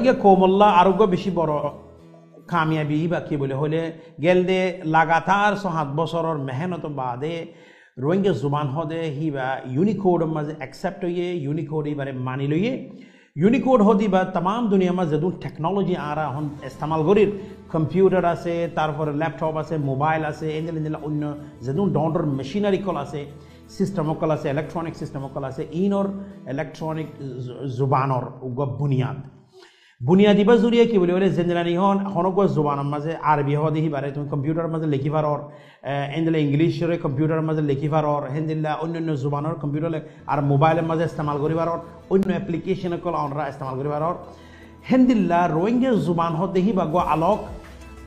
রোহিঙ্গা কোমল্লা আরোগ্য বেশি বড় কামিয়াবি বা কি বলে হলে গেল দে লাগাতার 7 বছরের মেহনত বাদে রোহিঙ্গা জুবান হদে হিবা ইউনিকোড মাঝে অ্যাকসেপ্ট হইয়ে ইউনিকোড এবারে মানি লইয়ে ইউনিকোড হদি বা तमाम দুনিয়া মাঝে যেদুন টেকনোলজি আরা হন ইস্তেমাল করির কম্পিউটার আছে তারপরে ল্যাপটপ আছে মোবাইল আছে এন্ডেল অন্য যেদুন ডন্ডর মেশিনারি কল আছে সিস্টেম কল আছে ইলেকট্রনিক সিস্টেম কল আছে ইনর ইলেকট্রনিক জুবানর উগ বুনিয়াদি বা জুড়িয়ে কি বলে জেনারেলি হন হনক জুবানের মাঝে আরবি হদি হিবারে তুমি কম্পিউটার মাঝে লিখি পারর এন্ডেল ইংলিশরে কম্পিউটার মাঝে লিখি পারর হেন্দিল্লা অন্যান্য জুবানের কম্পিউটার আর মোবাইলের মাঝে ইস্তেমাল করি পারর অন্য অ্যাপ্লিকেশন কল আমরা ইস্তেমাল করি পারর হেন্দিল্লা রোহিঙ্গা জুবান হতে হিবাগ আলোক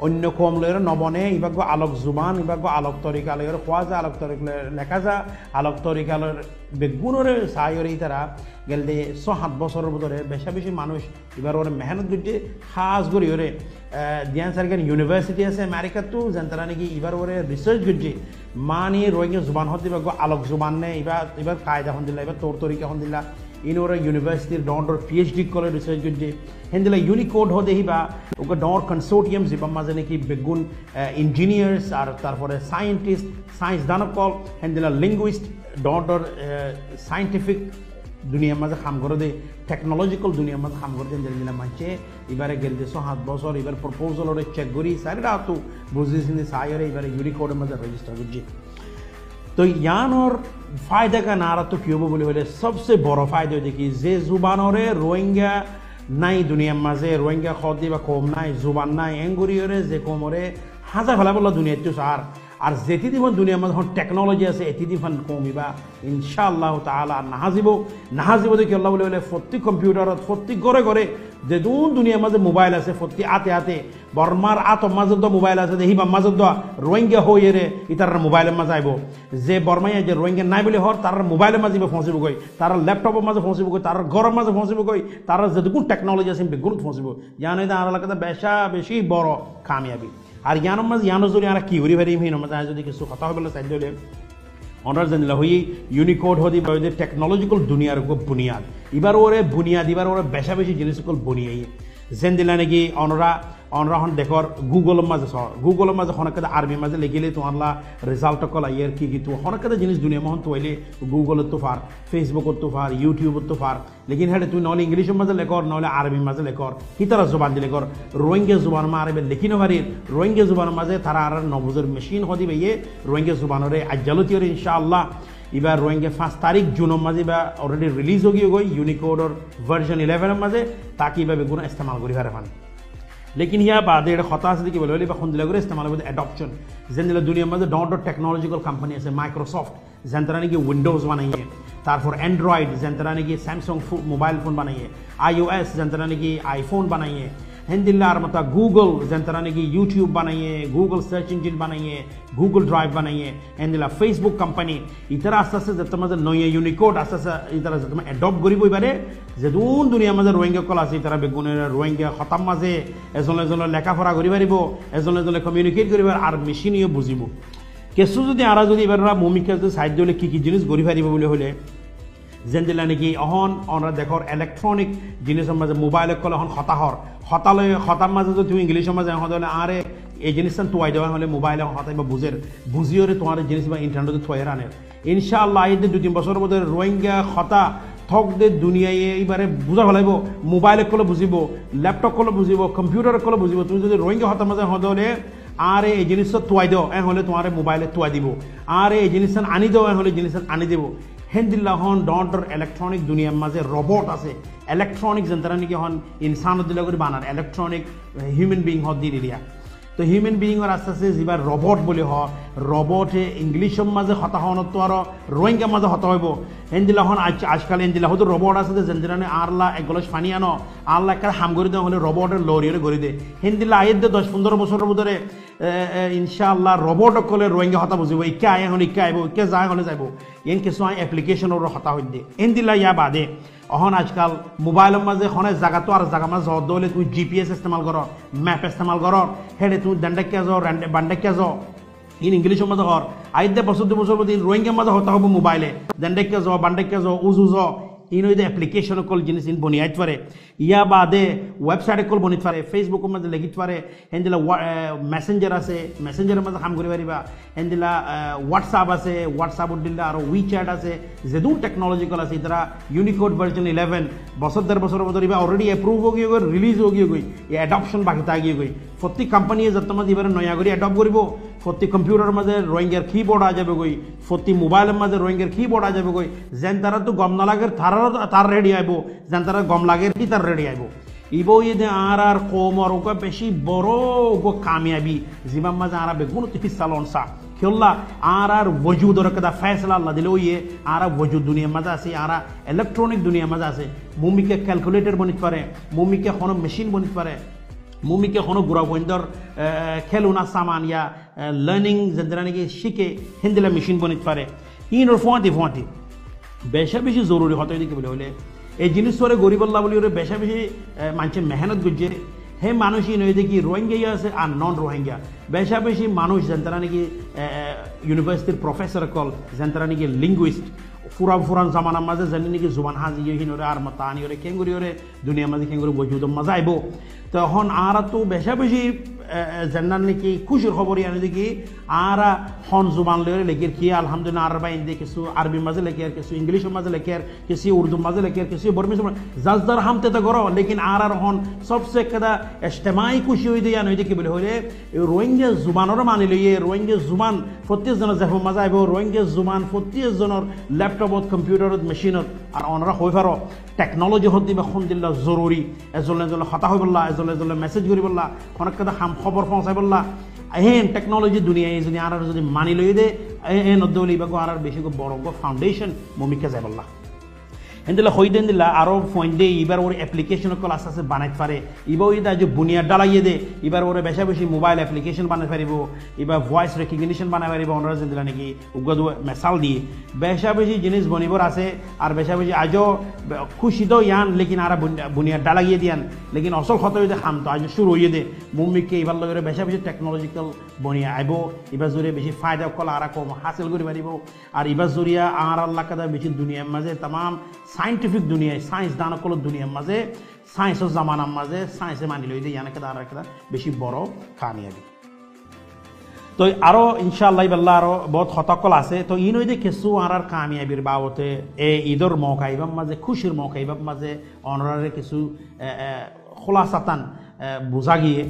অন্য কম লয়ের নবনে ইবাগ আলোক জুবান ইবাগ আলোক তরিকা লয়ের খোয়া যা আলোক তরিকা লেখা যা আলোক তরিকা লয়ের বেগুনের সায়রে তারা গেল দে 7 বছরের ভিতরে বেশা বেশি মানুষ এবার ওর মেহনত করছে খাস করে ওরে দিয়ান সার্গান ইউনিভার্সিটি আছে আমেরিকা তো জানতারা নাকি এবার ওরে রিসার্চ করছে মানে রোহিঙ্গা জুবান হতে ইবাগ আলোক জুবান নে এবার কায়দা হন দিলা এবার তোর তরিকা হন দিলা ইনোরা ইউনিভার্সিটির ডন্ডর পিএইচডি করে রিসার্চ করছে হেন্দিলা ইউনিকোড হতে হিবা ওকে ডর কনসোর্টিয়াম জিবা মাঝে নাকি বেগুন ইঞ্জিনিয়ার্স আর তারপরে সায়েন্টিস্ট সায়েন্স দানব কল হেন্দিলা লিঙ্গুইস্ট ডন্ডর সায়েন্টিফিক দুনিয়ার মাঝে কাম করে দে টেকনোলজিক্যাল দুনিয়ার মাঝে কাম করে দেন যেগুলা মানছে এবারে গেল যে 7 বছর এবার প্রপোজাল ওরে চেক করি সারিটা তো বুঝেছি সায়রে এবারে ইউনিকোডের মাঝে রেজিস্টার করছে तो यानोर फायदा का नारा तो क्यों बोले बोले सबसे बड़ा फायदा देखिए जे जुबानोरे रोहिंग्या नाई दुनिया मजे रोहिंग्या खोदी व कोम नाई जुबान नाई एंगुरियोरे जे कोमोरे हाजा भला बोला दुनिया तो सार আর যেটি দিবন দুনিয়ার মধ্যে টেকনোলজি আছে এটি দিফান কমিবা ইনশাআল্লাহ তাআলা নাহাজিব দেখি আল্লাহ বলে প্রত্যেক কম্পিউটারত প্রত্যেক ঘরে ঘরে যে দুনিয়ার মাঝে মোবাইল আছে প্রত্যেক আতে বর্মার মাঝে মোবাইল আছে দেখিবা মাঝে রোহিঙ্গা হইয়ে ইতার মোবাইলের মাঝে আইব যে বর্মাইয়া যে রোহিঙ্গা নাই বলে হর তার মোবাইলের মাঝে ফসিব গই তার ল্যাপটপের মাঝে ফসিব গই তার ঘরের মাঝে ফসিব গই তার যেটুকু টেকনোলজি আছে বেগুন ফসিব জানো এটা আর এলাকাতে বেশি বড় কামিয়াবি আর ইয়ানোর মাঝে ইয়ানো যদি আমরা কি করি পারি হিনোর মাঝে যদি কিছু কথা বলে চাই দিলে অনার জানিলা হই ইউনিকোড হদি টেকনোলজিক্যাল দুনিয়ার বুনিয়াদ এবার ওরে বুনিয়াদ এবার ওরে বেশি জিনিস বুনিয়াই যেন দিলা নাকি অনরা হন দেখর গুগলের মাঝে হনকাতে আরবি মাঝে লিখিলে তোমার রেজাল্ট কল আইয়ের কি তো হনকাতে জিনিস দুনিয়া মহন তো হইলে গুগলের তো ফার ফেসবুকত তো ফার ইউটিউবত তো ফার লেকিন হেঁটে তুই নহলে ইংলিশের মাঝে লেখর নহলে আরবি মাঝে লেখর হিতারা জোবান দিয়ে লেখর রোহিঙ্গা জুবান মা আরবে লিখি নভারির রোহিঙ্গা জুবানের মাঝে তারা আর নবুজের মেশিন হদি বেয়ে রোহিঙ্গা জুবানরে আজ্জালতীয় ইনশাআল্লাহ এবার রোহিঙ্গা 5 তারিখ জুনের মাঝে বা অলরেডি রিলিজ হয়ে গই ইউনিকোডর ভার্সন 11 মাঝে তাকে এভাবে গুণ ইস্তেমাল করি পারে ফান लेकिन यह बात है खता से कि बोले खुंदिला करे इस्तेमाल होते एडॉप्शन जेनला दुनिया में डॉट टेक्नोलॉजिकल कंपनी है माइक्रोसॉफ्ट जेंतराने की विंडोज बनाइए तारपर एंड्रॉइड जेंतराने की सैमसंग मोबाइल फोन बनाइए iOS जेंतराने की आईफोन बनाइए हिंदिल्लार मत गूगल जेंतराने की यूट्यूब बनाइए गूगल सर्च इंजिन बनाइए गूगल ड्राइव बनाइए हिंदिल्ला फेसबुक कंपनी इतर आस्ते आस्ते जत मजे नये यूनिकोड आस्ते आस्ते इतर जत में एडॉप्ट करिब এবারে যেদুন দুনিয়া মাঝে রোহিঙ্গা কল আছে তারা বেগুনের রোহিঙ্গা খতাম মাঝে এজনে লেখাপড়া করি পারিব এজনে কমিউনিকেট করিব আর মেশিনিও বুঝিব কিছু যদি আরা যদি এবার ভূমিকা সাইড দিলে কি জিনিস করি পারিব বলে হলে যেন দিলা নাকি অনরা দেখর ইলেকট্রনিক জিনিসের মাঝে মোবাইল কল খতার মাঝে যদি তুমি ইংলিশের মাঝে হলে আরে এই জিনিসটা তোয়াই দেওয়া হলে মোবাইলে হতাইবা বুঝিওরে তোমার জিনিস বা ইন্টারনেটে থয়ে রানের ইনশাআল্লাহ এই 2-3 বছরের মধ্যে রোহিঙ্গা খতা থক দে দুনিয়ায় এইবারে বুঝা ফেলাইব মোবাইলে কলে বুঝিব ল্যাপটপ কলে বুঝিব কম্পিউটার কলে বুঝিব তুমি যদি রোহিঙ্গা হতার মাঝে হলে আরে এই জিনিসটা তোয়াই দেও হলে তোমার মোবাইলে তোয়াই দিব আরে এই জিনিসটা আনি দেও হলে জিনিসটা আনি দেব হেন্দিল্লা হন ডন্টর ইলেকট্রনিক দুনিয়ার মাঝে রোবট আছে ইলেকট্রনিক যন্ত্র নাকি হন ইনসান দিলা করে বানার ইলেকট্রনিক হিউম্যান বিং হদ দি দিয়া তো হিউম্যান বিংয়ের আস্তে আস্তে যেবার রোবট বলে রোবটে ইংলিশের মাঝে হতা হন তো আর রোহিঙ্গার মাঝে হতা হইব হেন্দিলা হন আজকাল হেন্দিলা হয়তো রোবট আছে যেন আরলা এক গ্লাস পানি আনো আল্লাহ একটা হাম করে দেওয়া হলে রোবটের লরিয়ে করে দে হেন্দিলা আয়ের দে 10-15 বছরের ভিতরে ইনশাআল্লাহ রোবট কলে রোহিঙ্গা হতা বুঝিব ইকে আয় হলে ইকে আইব ইকে যায় হলে যাইব এন কিছু অ্যাপ্লিকেশনের হতা হই দে হেন্দিলা ইয়া বাদে অহন আজকাল মোবাইলের মাঝে হনে জায়গা তো আর জায়গা মাঝে জব দলে তুই জিপিএস ইস্তেমাল কর ম্যাপ ইস্তেমাল কর হেডে তুই দান্ডাকিয়া যাও বান্ডাকিয়া যাও ইন ইংলিশের মাঝে হর আইদে বছর 2 বছর দিন রোহিঙ্গার মাঝে হতা হবো মোবাইলে দান্ডাকিয়া যাও বান্ডাকিয়া যাও উজু যাও ইন হইতে অ্যাপ্লিকেশন কল জিনিস ইন বনিয়াইত পারে ইয়া বাদে ওয়েবসাইটে কল বনিত পারে ফেসবুকের মধ্যে লেখিত পারে হেন্দিলা মেসেঞ্জার আছে মেসেঞ্জারের মধ্যে কাম করে পারিবা হেন্দিলা হোয়াটসঅ্যাপ আছে হোয়াটসঅ্যাপত দিলে আর উইচ্যাট আছে যেদূর টেকনোলজিক্যাল আছে তারা ইউনিকোড ভার্জন 11 বছর দেড় বছরের মধ্যে ইবা অলরেডি অ্যাপ্রুভ হয়ে গিয়ে রিলিজ হয়ে গিয়ে এই অ্যাডপশন বাকি থাকিয়ে গই প্রতি কোম্পানিয়ে যত মাঝে এবারে নয়া করে অ্যাডপ্ট করব প্রতি কম্পিউটারের মাঝে রোয়িংয়ের কিবোর্ড আ যাবে গই প্রতি মোবাইলের মাঝে রোয়িংয়ের কিবোর্ড আ যাবে গই যেন তারা তো গম না লাগে তার রেডি আইব যেন তারা গম লাগে কি তার রেডি আইব ইবো ইদে আর কোমর ওকে বেশি বড় ওকে কামিয়াবি জীবন মাঝে আর বেগুন তিফি সালন সা খেলা আর ওজুদর কদা ফয়সলা আল্লাহ দিলে ওই আর ওজুদ দুনিয়া মাঝে আছে আর ইলেকট্রনিক দুনিয়া মাঝে আছে মুমিকে ক্যালকুলেটর বনিত পারে মুমিকে কোনো মেশিন বনিত পারে মুমিকে কোনো গুড়া বন্দর খেলুনা সামান ইয়া লার্নিং যেটা নাকি শিখে হিন্দিলা মেশিন বনিত পারে ইনোর ফোঁয়াতি বেশা বেশি জরুরি হতে দিকে বলে হলে এই জিনিস পরে গরিবল্লা বলি ওরে বেশা বেশি মানুষের মেহনত গুজে হে মানুষই নয় দেখি রোহিঙ্গা আছে আর নন রোহিঙ্গা বেশা বেশি মানুষ যেন তারা নাকি ইউনিভার্সিটির প্রফেসর কল যেন তারা নাকি লিঙ্গুইস্ট ফুরান জামানার মাঝে জানি নাকি জুবান হাজি ওরে আর মাতানি ওরে কেঙ্গুরি ওরে দুনিয়ার মাঝে কেঙ্গুরি বজুদ মজা আইব তখন আর তো বেশা বেশি জান্নার নাকি খুশির খবরই আনে দেখি আর হন জুবান লয়ে লেখের কি আলহামদুলিল্লাহ আর বাইন দিয়ে কিছু আরবি মাঝে লেখের কিছু ইংলিশের মাঝে লেখের কিছু উর্দু মাঝে লেখের কিছু বর্মিস জাজদার হামতে তো করো লেকিন আর হন সবসে কেদা ইজতেমাই খুশি হয়ে দিয়ে আনে দেখি বলে হলে রোহিঙ্গা জুবানরও মানি লইয়ে রোহিঙ্গা জুবান প্রত্যেকজনের জেফ মজা আইব রোহিঙ্গা জুবান প্রত্যেকজনের ল্যাপটপত কম্পিউটারত মেশিনত আর অনরা হয়ে পারো টেকনোলজি হতে বা খুন দিল্লা জরুরি এজলে এজলে হতা হয়ে বললা এজলে এজলে মেসেজ করি বললা অনেক কথা খবর পৌঁছাই বললা হেন টেকনোলজি দুনিয়ায় যদি আর যদি মানি লই দে এ নদ্দলি বা আর বেশি বড় ফাউন্ডেশন মমিকা যাই বললা হেন্দিলা হইদেন দিলা আরও ফোন দে এবার ওর অ্যাপ্লিকেশন কল আস্তে আস্তে বানাইতে পারে এবার ওই যে বুনিয়াদ ডালাইয়ে দে এবার ওরে বেশা বেশি মোবাইল অ্যাপ্লিকেশন বানাই পারিব এবার ভয়েস রেকগনিশন বানাই পারিব ওনারা যেন দিলা নাকি উগদ মেসাল দিয়ে বেশা বেশি জিনিস বনিবর আছে আর বেশা বেশি আজও খুশি তো ইয়ান লেকিন আর বুনিয়াদ ডালাইয়ে দিয়ান লেকিন অসল খত হয়ে খাম তো আজ শুরু হইয়ে দে মুম্মিকে এবার লগে বেশা বেশি টেকনোলজিক্যাল বনিয়া আইব এবার জরিয়ে বেশি ফায়দা কল আর কম হাসিল করে পারিব আর এবার জরিয়া আর আল্লাহ কাদা বেশি দুনিয়ার মাঝে তাম সাইন্টিফিক দুনিয়ায় সায়েন্স দানকল দুনিয়ার মাঝে সায়েন্সের জামানার মাঝে সায়েন্সে মানি লই দিয়ে ইয়ানে কেদা আর একটা বেশি বড় কামিয়াবি তো আরও ইনশাআল্লাহ ইবাল্লাহ আরও বহুত হতকল আছে তো ইন হইতে কিছু আর কামিয়াবির বাবতে এই ঈদর মৌকাইবার মাঝে খুশির মৌকাইবার মাঝে অনরারে কিছু খোলাসাতান বোঝা গিয়ে